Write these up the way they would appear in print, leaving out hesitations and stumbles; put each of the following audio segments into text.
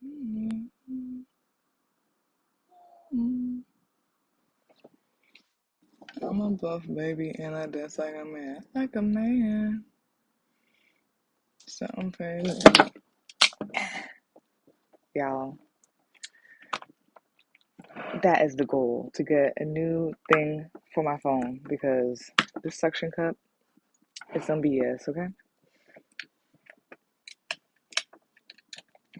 I'm a buff baby and I dance like a man. Like a man. Something crazy. Y'all, that is the goal, to get a new thing for my phone because this suction cup is some BS, okay?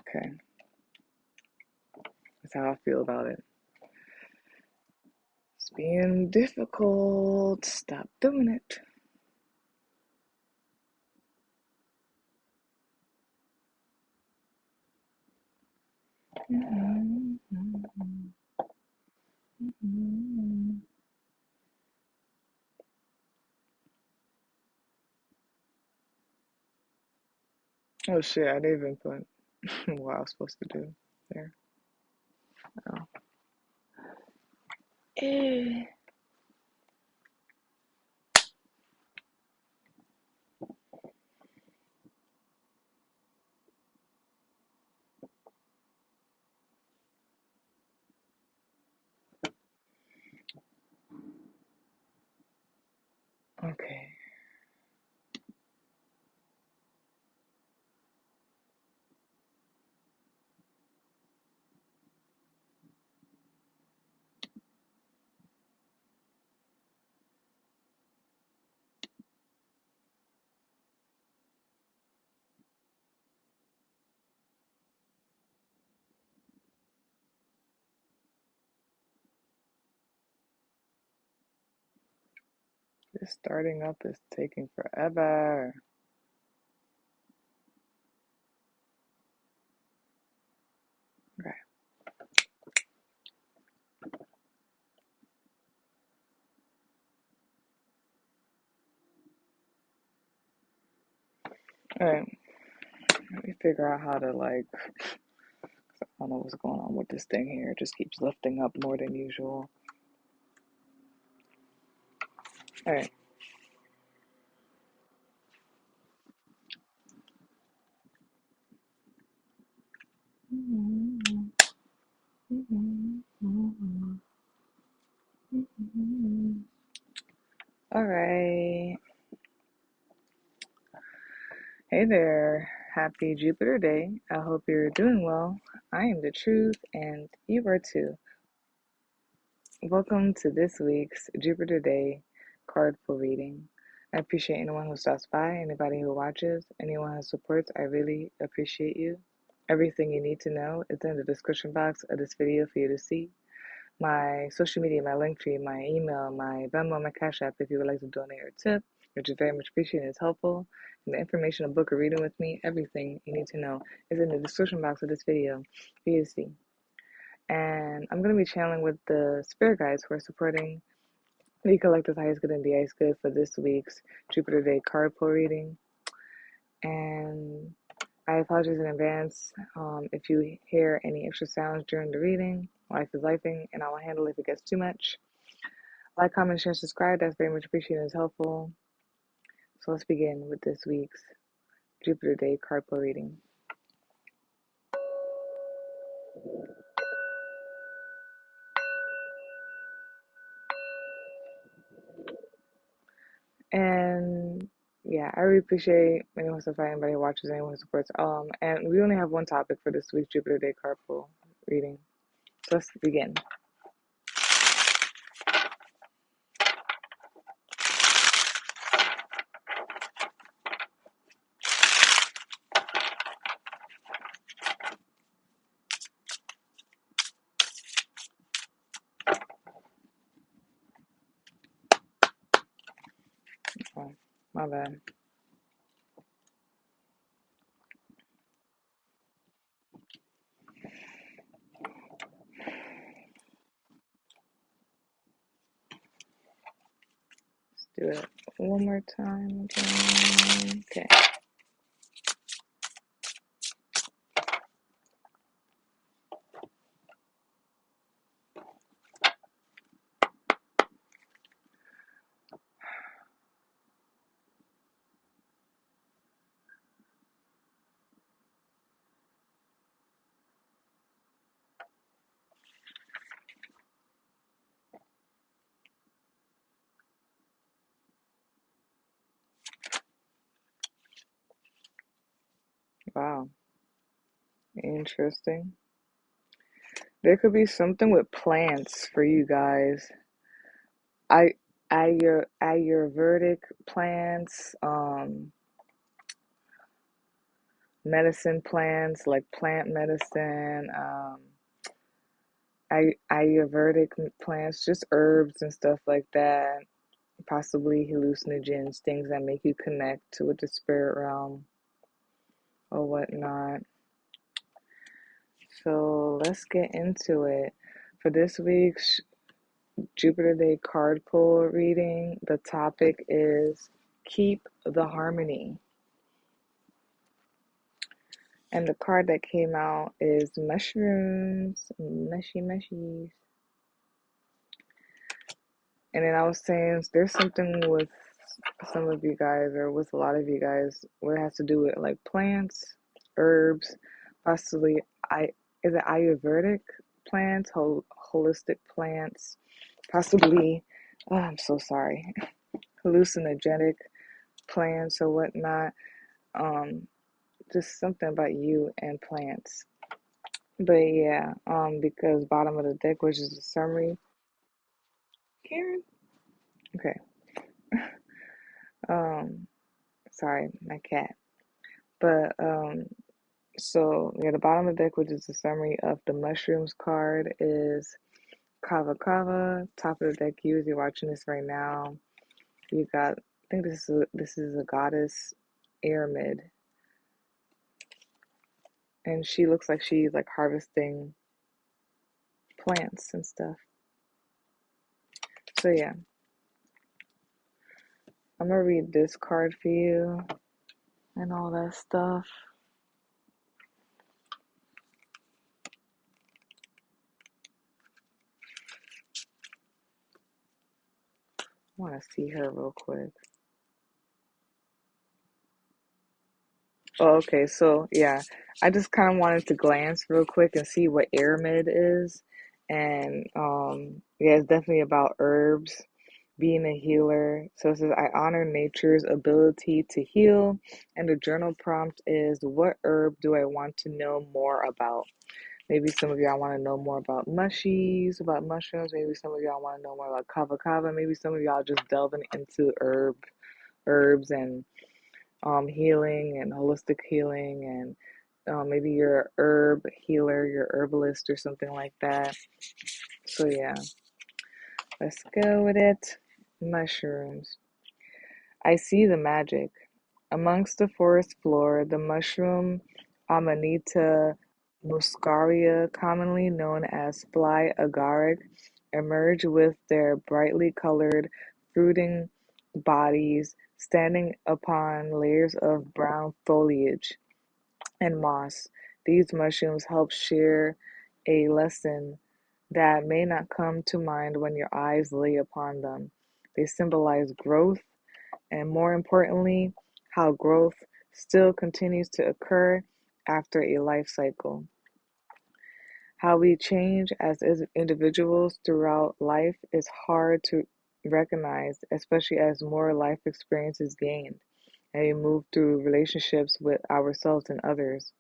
Okay. That's how I feel about it. It's being difficult. Stop doing it. Oh shit, I didn't even put what I was supposed to do there. Oh. Eh. Okay. This starting up is taking forever. Okay. Alright. Let me figure out how to I don't know what's going on with this thing here. It just keeps lifting up more than usual. Alright. Alright. Hey there. Happy Jupiter Day. I hope you're doing well. I am the truth, and you are too. Welcome to this week's Jupiter Day card pull reading. I appreciate anyone who stops by, anybody who watches, anyone who supports. I really appreciate you. Everything you need to know is in the description box of this video for you to see. My social media, my Linktree, my email, my Venmo, my Cashapp if you would like to donate or tip, which is very much appreciated and is helpful. And the information of book or reading with me, everything you need to know is in the description box of this video for you to see. And I'm going to be channeling with the spirit guides who are supporting the Collective Highest Good and the Highest Good for this week's Jupiter Day card pull reading. And I apologize in advance if you hear any extra sounds during the reading. Life is lifing, and I will handle it if it gets too much. Like, comment, share, subscribe. That's very much appreciated and is helpful. So let's begin with this week's Jupiter Day card pull reading. And yeah, I really appreciate anyone who supports, anybody who watches, anyone who supports. And we only have one topic for this week's Jupiter Day card pull reading. So let's begin. Oh, my bad. Let's do it one more time. Okay. Wow. Interesting. There could be something with plants for you guys. I Ayurvedic plants, medicine plants like plant medicine, Ayurvedic plants, just herbs and stuff like that. Possibly hallucinogens, things that make you connect to with the spirit realm or whatnot. So let's get into it. For this week's Jupiter Day card pull reading, the topic is Keep the Harmony. And the card that came out is Mushrooms, mushies. And then I was saying there's something with some of you guys, or with a lot of you guys, where it has to do with like plants, herbs, possibly is it Ayurvedic plants, holistic plants, possibly. Oh, I'm so sorry, hallucinogenic plants or whatnot. Um, just something about you and plants. But yeah, because bottom of the deck, which is a summary. Karen, okay. Um, sorry, my cat. But so yeah, the bottom of the deck, which is the summary of the mushrooms card, is Kava Kava. Top of the deck, you're watching this right now. You got, I think this is a goddess Aramid, and she looks like she's like harvesting plants and stuff. So yeah, I'm gonna read this card for you and all that stuff. I want to see her real quick. Oh, okay, so yeah, I just kind of wanted to glance real quick and see what Aramid is, and yeah, it's definitely about herbs, being a healer. So it says, I honor nature's ability to heal, and the journal prompt is, what herb do I want to know more about? Maybe some of y'all want to know more about mushies, about mushrooms. Maybe some of y'all want to know more about kava kava. Maybe some of y'all just delving into herbs and healing and holistic healing, and maybe you're a herb healer, you're herbalist or something like that. So yeah, let's go with it. Mushrooms. I see the magic. Amongst the forest floor, the mushroom Amanita muscaria, commonly known as fly agaric, emerge with their brightly colored fruiting bodies standing upon layers of brown foliage and moss. These mushrooms help share a lesson that may not come to mind when your eyes lay upon them. They symbolize growth, and more importantly, how growth still continues to occur after a life cycle. How we change as individuals throughout life is hard to recognize, especially as more life experience is gained and we move through relationships with ourselves and others.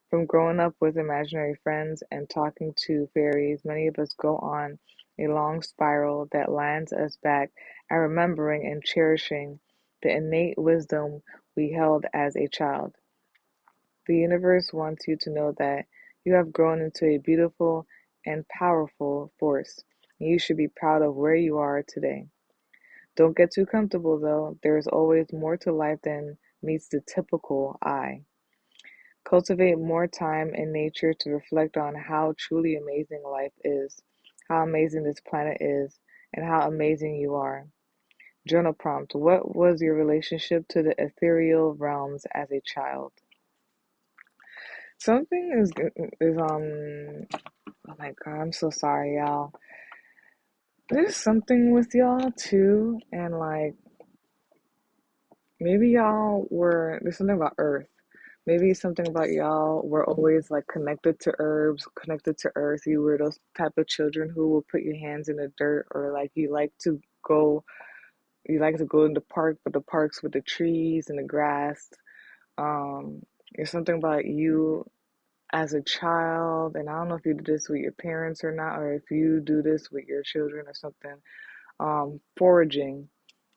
From growing up with imaginary friends and talking to fairies, many of us go on a long spiral that lands us back at remembering and cherishing the innate wisdom we held as a child. The universe wants you to know that you have grown into a beautiful and powerful force, and you should be proud of where you are today. Don't get too comfortable though, there is always more to life than meets the typical eye. Cultivate more time in nature to reflect on how truly amazing life is, how amazing this planet is, and how amazing you are. Journal prompt: what was your relationship to the ethereal realms as a child? Something is oh my god, I'm so sorry, y'all. There's something with y'all too, and like maybe y'all were there's something about earth. Maybe something about y'all were always like connected to herbs, connected to earth. You were those type of children who will put your hands in the dirt, or like you like to go in the park, but the parks with the trees and the grass. Um, There's something about you as a child, and I don't know if you do this with your parents or not, or if you do this with your children or something. Foraging,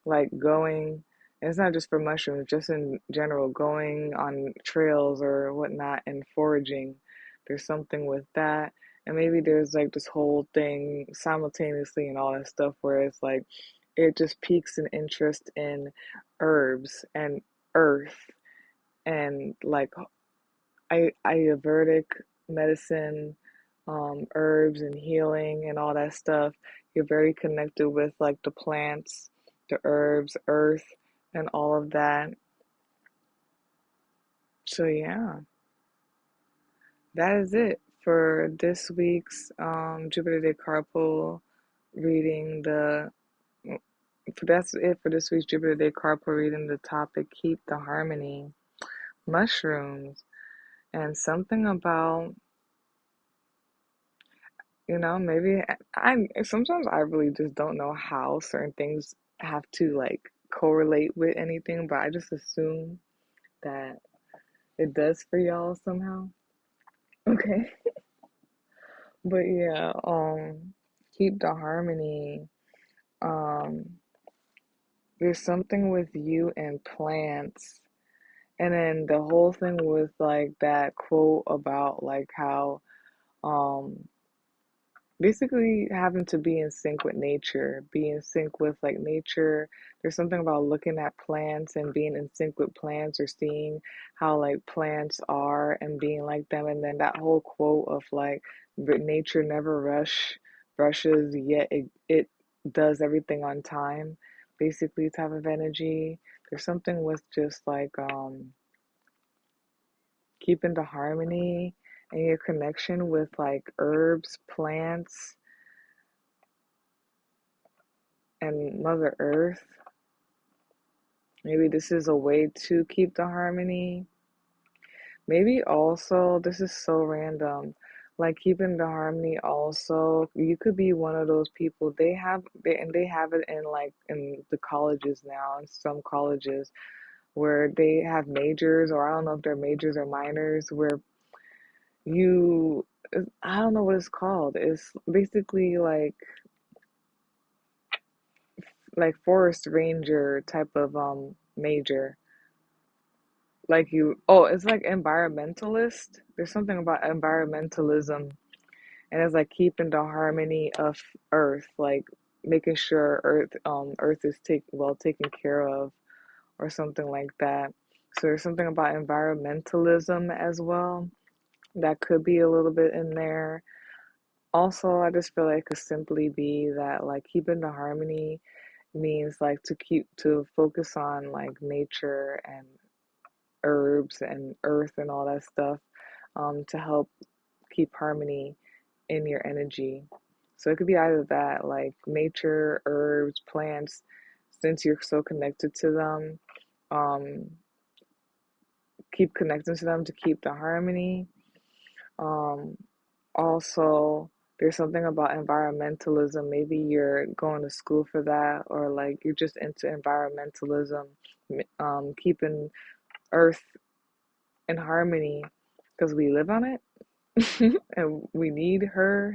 like going, and it's not just for mushrooms, just in general, going on trails or whatnot and foraging. There's something with that. And maybe there's like this whole thing simultaneously and all that stuff where it's like it just piques an interest in herbs and earth and like Ayurvedic medicine, herbs and healing and all that stuff. You're very connected with like the plants, the herbs, earth, and all of that. So yeah, that is it for this week's Jupiter Day Carpool reading. That's it for this week's Jupiter Day Carpool reading. The topic: keep the harmony, mushrooms, and something about maybe I sometimes I really just don't know how certain things have to like correlate with anything, but I just assume that it does for y'all somehow. Okay. But yeah, keep the harmony. Um, there's something with you and plants. And then the whole thing with like that quote about like how um basically having to be in sync with nature, be in sync with like nature. There's something about looking at plants and being in sync with plants or seeing how like plants are and being like them. And then that whole quote of like, but nature never rushes, yet it does everything on time, basically type of energy. There's something with just like keeping the harmony and your connection with like herbs, plants, and Mother Earth. Maybe this is a way to keep the harmony. Maybe also, this is so random, like keeping the harmony also, you could be one of those people, they have it in like in the colleges now, in some colleges, where they have majors, or I don't know if they're majors or minors, where you, I don't know what it's called. It's basically like forest ranger type of major. Like it's like environmentalist. There's something about environmentalism, and it's like keeping the harmony of earth, like making sure earth is well taken care of, or something like that. So there's something about environmentalism as well that could be a little bit in there. Also, I just feel like it could simply be that like keeping the harmony means like to focus on like nature and herbs and earth and all that stuff, to help keep harmony in your energy. So it could be either that, like nature, herbs, plants, since you're so connected to them, um, keep connecting to them to keep the harmony. Um, Also, there's something about environmentalism. Maybe you're going to school for that, or like you're just into environmentalism, keeping earth in harmony because we live on it. And we need her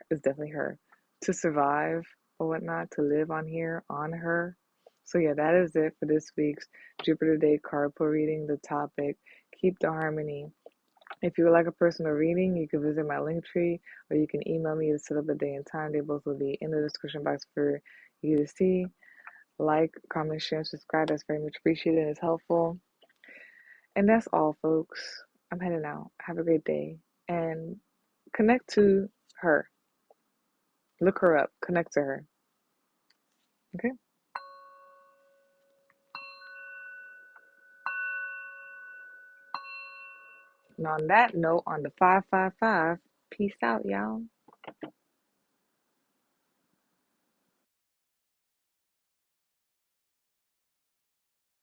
is definitely her to survive or whatnot, to live on here on her. So yeah, that is it for this week's Jupiter Day card pull reading. The topic: keep the harmony. If you would like a personal reading, you can visit my Linktree, or you can email me to set up a day and time. They both will be in the description box for you to see. Like, comment, share, and subscribe. That's very much appreciated and it's helpful. And that's all, folks. I'm heading out. Have a great day. And connect to her. Look her up. Connect to her. Okay? And on that note, on the 555, peace out, y'all.